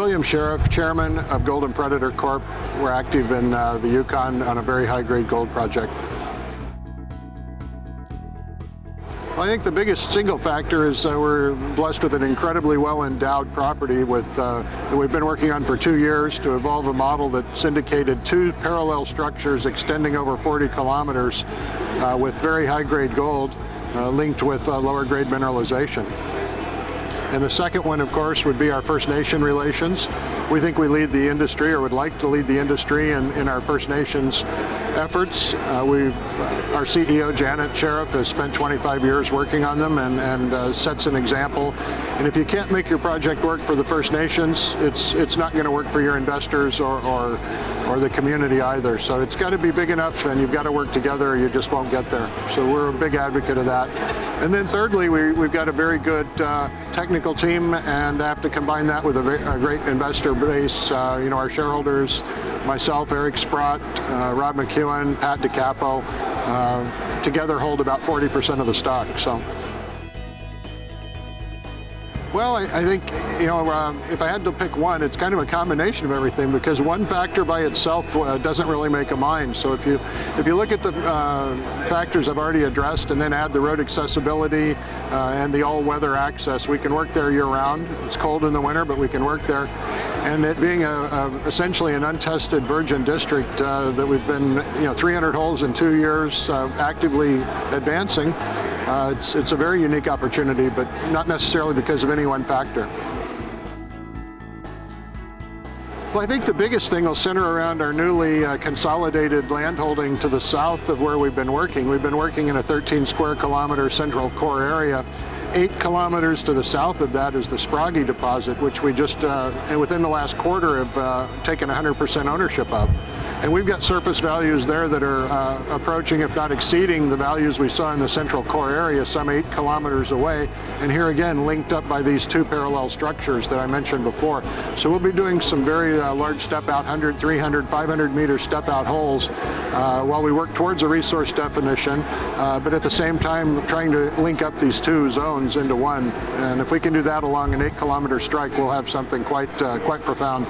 William Sheriff, Chairman of Gold and Predator Corp. We're active in the Yukon on a very high-grade gold project. Well, I think the biggest single factor is we're blessed with an incredibly well-endowed property that we've been working on for 2 years to evolve a model that syndicated 2 parallel structures extending over 40 kilometers with very high-grade gold linked with lower-grade mineralization. And the second one, of course, would be our First Nation relations. We think we lead the industry, or would like to lead the industry in our First Nations efforts. Our CEO, Janet Sheriff, has spent 25 years working on them and sets an example. And if you can't make your project work for the First Nations, it's not going to work for your investors or the community either. So it's got to be big enough, and you've got to work together, or you just won't get there. So we're a big advocate of that. And then thirdly, we've got a very good technical team, and I have to combine that with a great investor base. Our shareholders, myself, Eric Sprott, Rob McEwen, Pat DiCapo, together hold about 40% of the stock. So. Well, I think, if I had to pick one, it's kind of a combination of everything, because one factor by itself doesn't really make a mine. So if you look at the factors I've already addressed and then add the road accessibility and the all-weather access, we can work there year-round. It's cold in the winter, but we can work there. And it being essentially an untested virgin district that we've been, 300 holes in 2 years actively advancing, it's a very unique opportunity, but not necessarily because of any one factor. Well, I think the biggest thing will center around our newly consolidated landholding to the south of where we've been working. We've been working in a 13 square kilometer central core area. 8 kilometers to the south of that is the Sproggie deposit, which we just, within the last quarter, have taken 100% ownership of. And we've got surface values there that are approaching, if not exceeding, the values we saw in the central core area, some 8 kilometers away. And here again, linked up by these 2 parallel structures that I mentioned before. So we'll be doing some very large step-out, 100, 300, 500-meter step-out holes while we work towards a resource definition, but at the same time trying to link up these 2 zones into one. And if we can do that along an 8-kilometer strike, we'll have something quite profound.